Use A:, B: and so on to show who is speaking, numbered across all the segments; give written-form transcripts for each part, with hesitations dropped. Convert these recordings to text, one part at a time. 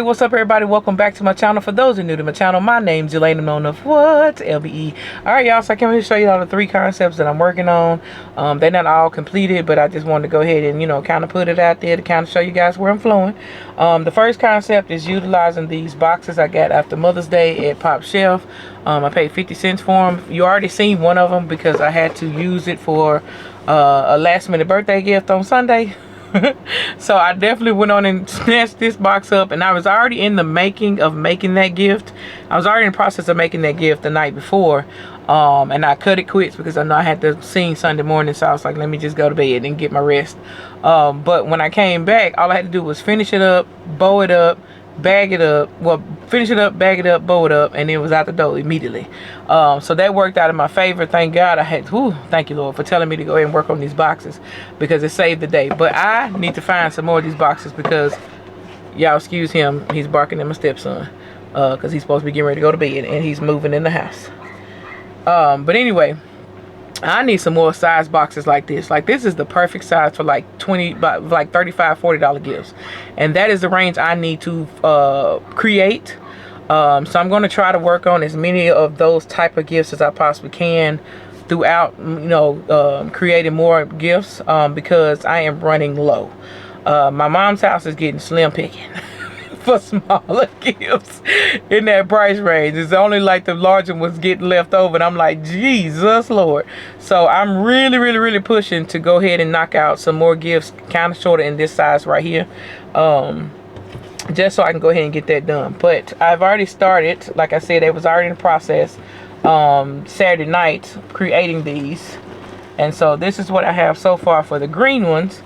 A: what's up, everybody? Welcome back to my channel. For those who are new to my channel, my name's Elaine, known of what? LBE. Alright, y'all, so I came here to show you all the 3 concepts that I'm working on. They're not all completed, but I just wanted to go ahead and, kind of put it out there to kind of show you guys where I'm flowing. The first concept is utilizing these boxes I got after Mother's Day at Pop Shelf. I paid 50 cents for them. You already seen one of them because I had to use it for a last-minute birthday gift on Sunday. So I definitely went on and snatched this box up, and I was already in the making of making that gift. I was already in the process of making that gift the night before, and I cut it quick because I know I had to sing Sunday morning, so I was like, let me just go to bed and get my rest. But when I came back, all I had to do was finish it up, bow it up, bag it up, well, finish it up, bag it up, bow it up, and it was out the door immediately. So that worked out in my favor. Thank God. Thank you, Lord, for telling me to go ahead and work on these boxes, because it saved the day. But I need to find some more of these boxes because, y'all excuse him, he's barking at my stepson, because he's supposed to be getting ready to go to bed and he's moving in the house. But anyway, I need some more size boxes like this. Like, this is the perfect size for like $35, $40 gifts, and that is the range I need to create. So I'm going to try to work on as many of those type of gifts as I possibly can throughout, creating more gifts, because I am running low. My mom's house is getting slim picking for smaller gifts in that price range. It's only like the larger ones getting left over, and I'm like, Jesus Lord. So I'm really pushing to go ahead and knock out some more gifts kind of shorter in this size right here, just so I can go ahead and get that done. But I've already started, like I said, it was already in the process Saturday night creating these, and so this is what I have so far for the green ones.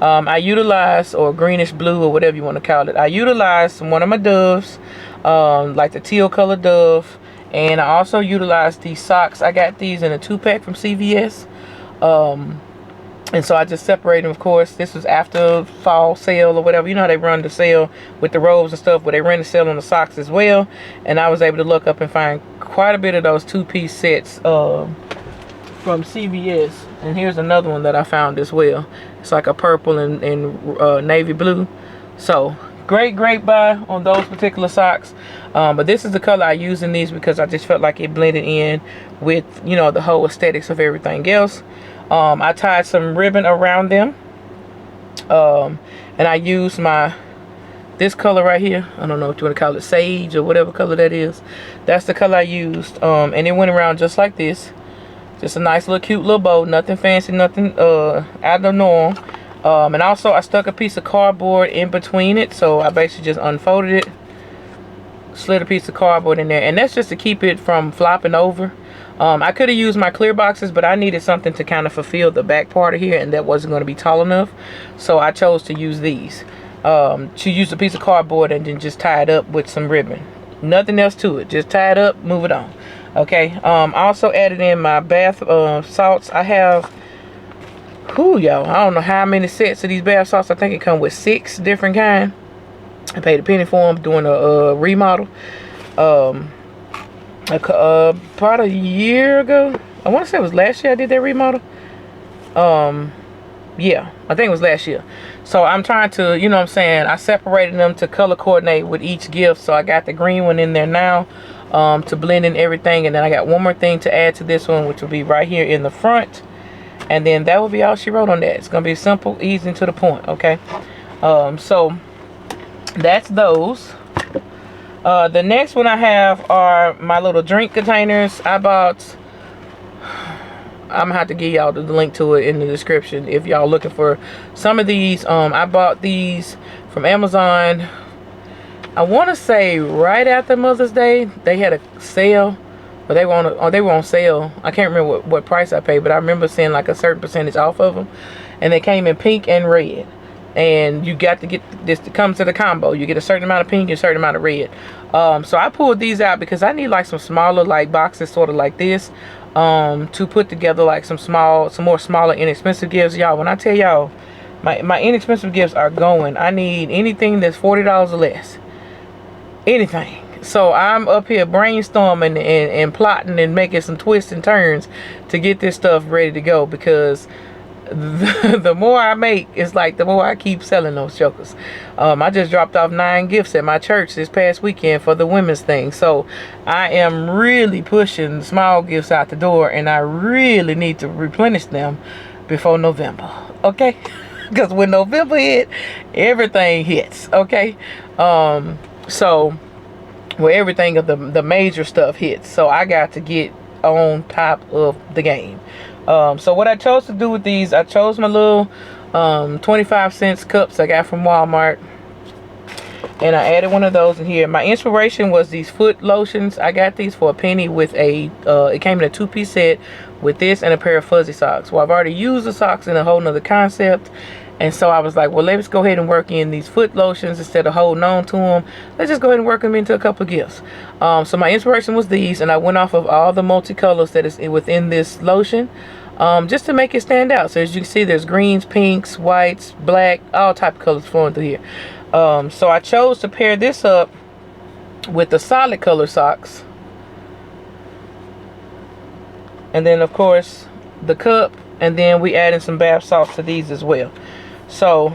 A: I utilized, or greenish blue, or whatever you want to call it, I utilized one of my doves, like the teal color dove, and I also utilized these socks. I got these in a 2-pack from CVS, and so I just separated them. Of course, this was after fall sale or whatever. You know how they run the sale with the robes and stuff, but they ran the sale on the socks as well, and I was able to look up and find quite a bit of those 2-piece sets from CVS. And here's another one that I found as well. It's like a purple and navy blue. So great buy on those particular socks. But this is the color I use in these because I just felt like it blended in with, the whole aesthetics of everything else. I tied some ribbon around them, and I used this color right here. I don't know what you want to call it, sage or whatever color that is. That's the color I used, and it went around just like this. Just a nice little cute little bow, nothing fancy, nothing out of the norm. And also I stuck a piece of cardboard in between it, so I basically just unfolded it, slid a piece of cardboard in there, and that's just to keep it from flopping over. I could have used my clear boxes, but I needed something to kind of fulfill the back part of here, and that wasn't going to be tall enough, so I chose to use these. To use a piece of cardboard and then just tie it up with some ribbon. Nothing else to it, just tie it up, move it on. Okay, I also added in my bath salts. I have, y'all, I don't know how many sets of these bath salts. I think it come with 6 different kind. I paid a penny for them doing a remodel. About a year ago. I want to say it was last year I did that remodel. Yeah, I think it was last year. So I'm trying to, I separated them to color coordinate with each gift. So I got the green one in there now, to blend in everything, and then I got one more thing to add to this one, which will be right here in the front, and then that will be all she wrote on that. It's gonna be simple, easy, and to the point. Okay, so that's those. The next one I have are my little drink containers. I'm gonna have to give y'all the link to it in the description if y'all looking for some of these. I bought these from Amazon, I want to say right after Mother's Day. They had a sale, but they were on sale. I can't remember what price I paid, but I remember seeing like a certain percentage off of them, and they came in pink and red. And you got to get this to come to the combo. You get a certain amount of pink and a certain amount of red. So I pulled these out because I need like some smaller like boxes, sort of like this, to put together like some more smaller inexpensive gifts. Y'all, when I tell y'all my inexpensive gifts are going, I need anything that's $40 or less. Anything. So I'm up here brainstorming and plotting and making some twists and turns to get this stuff ready to go, because the more I make, it's like the more I keep selling those chokers. I just dropped off 9 gifts at my church this past weekend for the women's thing. So I am really pushing small gifts out the door, and I really need to replenish them before November. Okay? Because when November hit, everything hits. Okay? So where everything of the major stuff hits. So I got to get on top of the game. So what I chose to do with these, I chose my little 25-cent cups I got from Walmart, and I added one of those in here. My inspiration was these foot lotions. I got these for a penny with a it came in a 2-piece set with this and a pair of fuzzy socks. Well, I've already used the socks in a whole nother concept, and so I was like, well, let's go ahead and work in these foot lotions instead of holding on to them. Let's just go ahead and work them into a couple of gifts. So my inspiration was these, and I went off of all the multicolors that is within this lotion, just to make it stand out. So as you can see, there's greens, pinks, whites, black, all type of colors flowing through here. So I chose to pair this up with the solid color socks, and then of course the cup, and then we adding some bath salts to these as well. So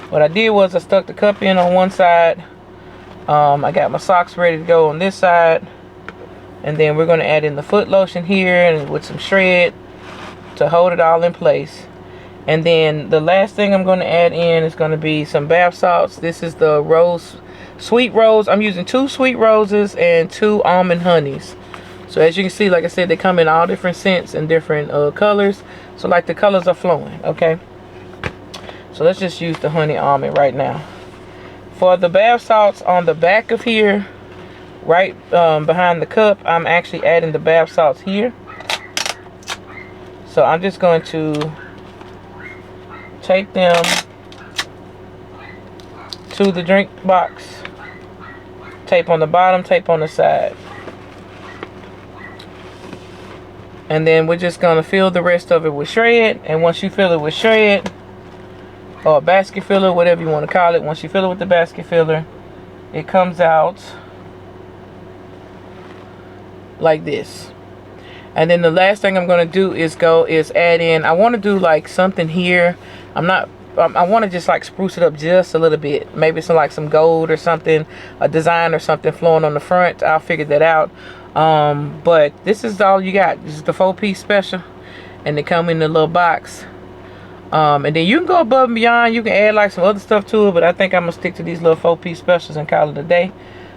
A: what I did was I stuck the cup in on one side. I got my socks ready to go on this side, and then we're going to add in the foot lotion here and with some shred to hold it all in place. And then the last thing I'm going to add in is going to be some bath salts. This is the sweet rose. I'm using 2 sweet roses and 2 almond honeys. So as you can see, like I said, they come in all different scents and different colors. So like the colors are flowing, okay? So let's just use the honey almond right now. For the bath salts on the back of here, right behind the cup, I'm actually adding the bath salts here. So I'm just going to take them to the drink box. Tape on the bottom, tape on the side. And then we're just going to fill the rest of it with shred. And once you fill it with shred, or a basket filler, whatever you want to call it, once you fill it with the basket filler, it comes out like this. And then the last thing I'm going to do is add in, I want to do like something here. I want to just like spruce it up just a little bit. Maybe some gold or something, a design or something flowing on the front. I'll figure that out. But this is all you got. This is the 4-piece special, and they come in the little box. And then you can go above and beyond. You can add like some other stuff to it, but I think I'm gonna stick to these little 4-piece specials and call it a day.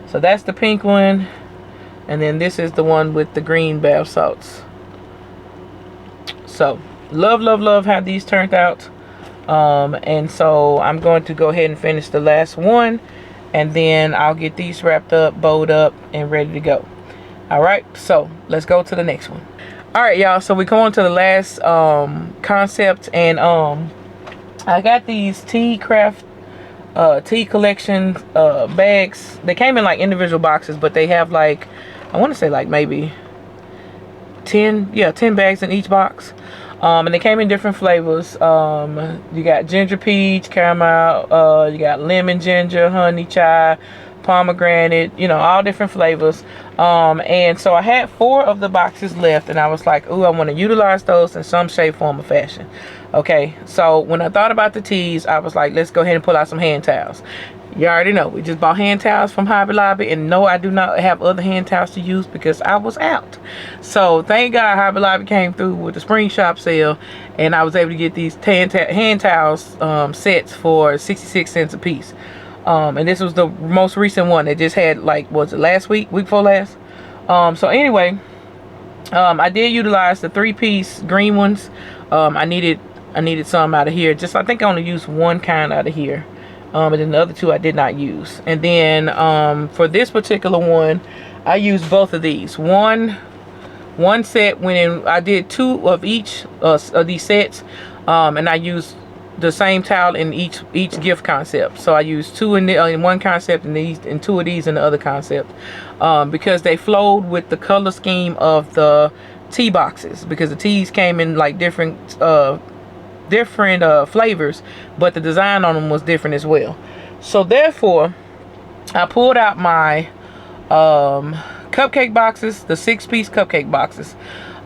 A: So that's the pink one, and then this is the one with the green bath salts. So love how these turned out. And so I'm going to go ahead and finish the last one, and then I'll get these wrapped up, bowed up, and ready to go. Alright, so let's go to the next one. Alright, y'all, so we come on to the last concept, and I got these Kraft tea collection bags. They came in like individual boxes, but they have like, I want to say like maybe 10 bags in each box. And they came in different flavors. You got ginger peach, caramel, you got lemon ginger, honey chai, pomegranate, you know, all different flavors. And so I had 4 of the boxes left, and I was like, ooh, I want to utilize those in some shape, form, or fashion. Okay, so when I thought about the teas, I was like, let's go ahead and pull out some hand towels. You already know, we just bought hand towels from Hobby Lobby, and no, I do not have other hand towels to use because I was out. So thank God Hobby Lobby came through with the spring shop sale, and I was able to get these hand towels sets for 66 cents a piece. And this was the most recent one. They just had, like, was it last week before last? So anyway, I did utilize the 3-piece green ones. I needed some out of here. Just, I think I only used one kind out of here. And then the other 2 I did not use. And then for this particular one, I used both of these. One set went in. I did 2 of each of these sets, and I used the same towel in each gift concept. So I used 2 in one concept, and 2 of these in the other concept, because they flowed with the color scheme of the tea boxes, because the teas came in like different flavors, but the design on them was different as well. So therefore, I pulled out my cupcake boxes, the 6-piece cupcake boxes.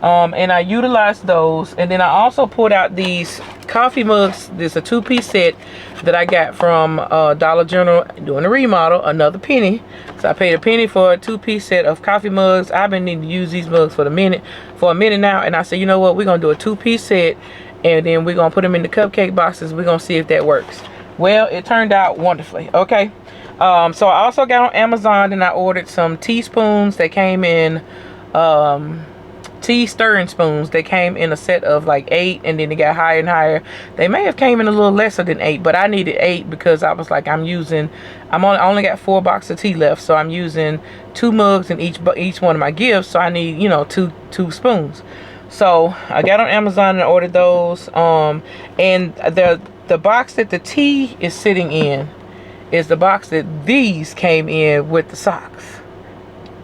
A: And I utilized those. And then I also pulled out these coffee mugs. This is a 2-piece set that I got from Dollar General doing a remodel, another penny. So I paid a penny for a 2-piece set of coffee mugs. I've been needing to use these mugs for a minute now, and I said, you know what, we're gonna do a 2-piece set, and then we're gonna put them in the cupcake boxes. We're gonna see if that works. Well, it turned out wonderfully. Okay. So I also got on Amazon and I ordered some teaspoons. They came in tea stirring spoons. They came in a set of like 8, and then they got higher and higher. They may have came in a little lesser than 8, but I needed 8 because I was like, I only got 4 boxes of tea left, so I'm using 2 mugs in each one of my gifts, so I need, you know, two spoons. So I got on Amazon and ordered those. And the box that the tea is sitting in is the box that these came in with the socks.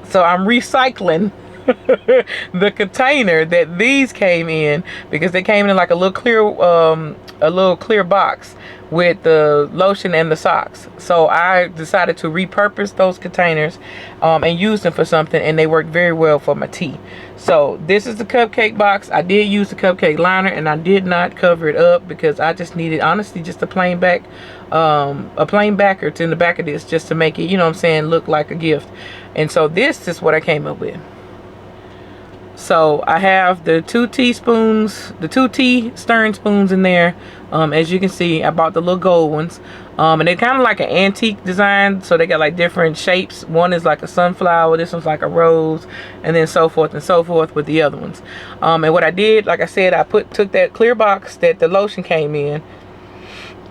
A: So I'm recycling the container that these came in, because they came in like a little clear box with the lotion and the socks. So I decided to repurpose those containers and use them for something, and they work very well for my tea. So this is the cupcake box. I did use the cupcake liner, and I did not cover it up because I just needed, honestly, just a plain backer in the back of this, just to make it, you know what I'm saying, look like a gift. And so this is what I came up with. So I have the 2 teaspoons, the 2 tea stirring spoons in there. As you can see, I bought the little gold ones. And they're kind of like an antique design. So they got like different shapes. One is like a sunflower. This one's like a rose. And then so forth and so forth with the other ones. And what I did, like I said, I took that clear box that the lotion came in.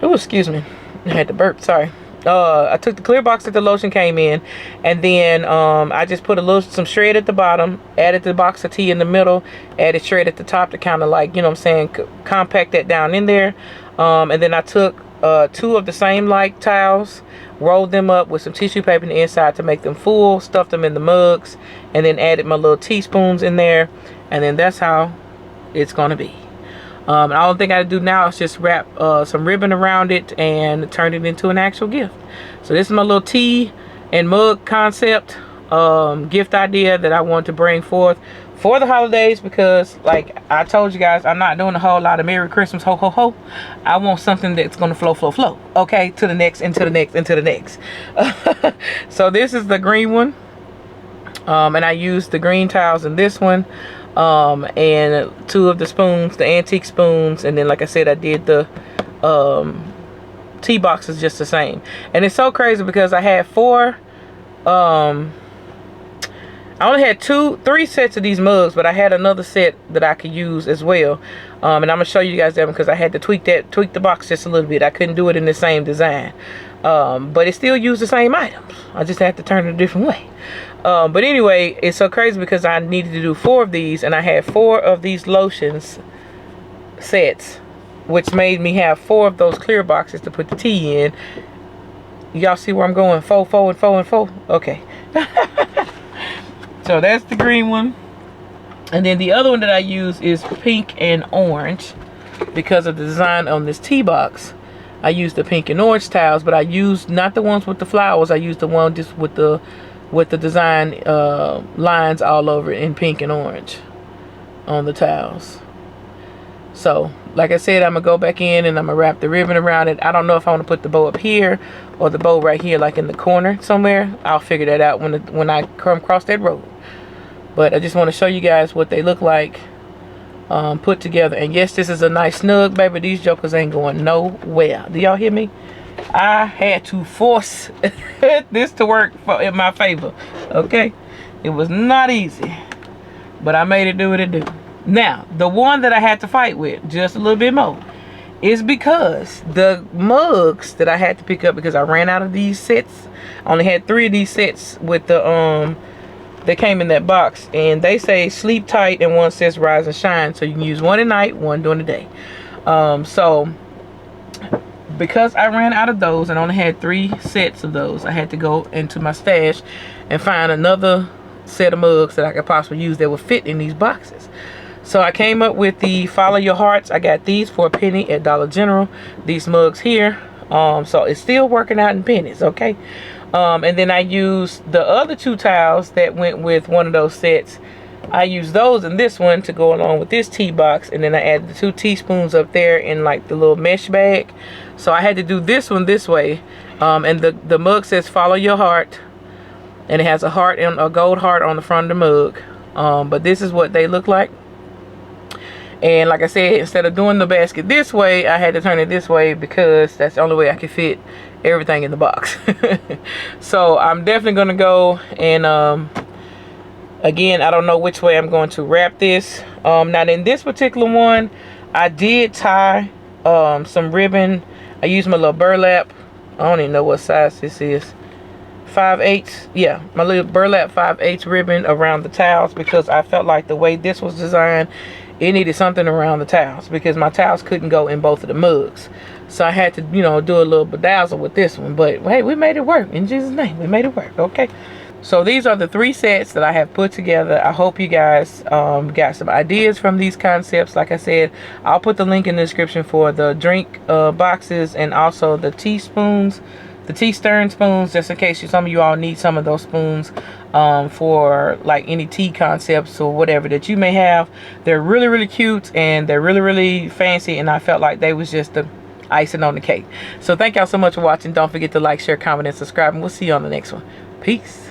A: Oh, excuse me. I had to burp, sorry. I took the clear box that the lotion came in, and then I just put some shred at the bottom, added the box of tea in the middle, added shred at the top to kind of like, you know what I'm saying, compact that down in there. And then I took 2 of the same like towels, rolled them up with some tissue paper on the inside to make them full, stuffed them in the mugs, and then added my little teaspoons in there, and then that's how it's gonna be. And all the thing I do now is just wrap some ribbon around it and turn it into an actual gift. So this is my little tea and mug concept gift idea that I want to bring forth for the holidays, because like I told you guys, I'm not doing a whole lot of Merry Christmas, ho ho ho. I want something that's gonna flow, okay, to the next, and to the next, and to the next. So this is the green one, and I used the green towels in this one. And 2 of the spoons, the antique spoons, and then like I said, I did the tea boxes just the same. And it's so crazy because I had 4 I only had 3 sets of these mugs, but I had another set that I could use as well. And I'm gonna show you guys that because I had to tweak the box just a little bit. I couldn't do it in the same design, but it still used the same items. I just had to turn it a different way. But anyway, it's so crazy because I needed to do 4 of these, and I had 4 of these lotions sets, which made me have 4 of those clear boxes to put the tea in. Y'all see where I'm going? 4, 4, and 4, and 4. Okay. So that's the green one. And then the other one that I use is pink and orange because of the design on this tea box. I used the pink and orange towels, but I used not the ones with the flowers. I used the one just with the design lines all over it in pink and orange on the towels. So like I said, I'm gonna go back in and I'm gonna wrap the ribbon around it. I don't know if I want to put the bow up here or the bow right here, like in the corner somewhere. I'll figure that out when I come across that road. But I just want to show you guys what they look like put together. And yes, this is a nice snug, baby. These jokers ain't going nowhere. Do y'all hear me? I had to force this to work in my favor. Okay, it was not easy, but I made it do what it do. Now, the one that I had to fight with just a little bit more is because the mugs that I had to pick up, because I ran out of these sets. I only had 3 of these sets with the they came in that box, and they say sleep tight and one says rise and shine, so you can use one at night, one during the day. So because I ran out of those and only had 3 sets of those, I had to go into my stash and find another set of mugs that I could possibly use that would fit in these boxes. So I came up with the Follow Your Hearts. I got these for a penny at Dollar General. These mugs here. So it's still working out in pennies, okay? And then I used the other 2 towels that went with one of those sets I use those in this one to go along with this tea box, and then I added the 2 teaspoons up there in like the little mesh bag. So I had to do this one this way, and the mug says follow your heart, and it has a heart and a gold heart on the front of the mug. But this is what they look like. And like I said, instead of doing the basket this way, I had to turn it this way because that's the only way I could fit everything in the box. So I'm definitely gonna go and again, I don't know which way I'm going to wrap this. Now in this particular one, I did tie some ribbon. I used my little burlap. I don't even know what size this is. 5/8, yeah, my little burlap 5/8 ribbon around the towels, because I felt like the way this was designed, it needed something around the towels because my towels couldn't go in both of the mugs. So I had to, you know, do a little bedazzle with this one. But hey, we made it work. In Jesus' name, we made it work. Okay. So these are the 3 sets that I have put together. I hope you guys got some ideas from these concepts. Like I said, I'll put the link in the description for the drink boxes and also the teaspoons, the tea stirring spoons, just in case some of you all need some of those spoons for like any tea concepts or whatever that you may have. They're really, really cute, and they're really, really fancy, and I felt like they was just the icing on the cake. So thank y'all so much for watching. Don't forget to like, share, comment, and subscribe, and we'll see you on the next one. Peace.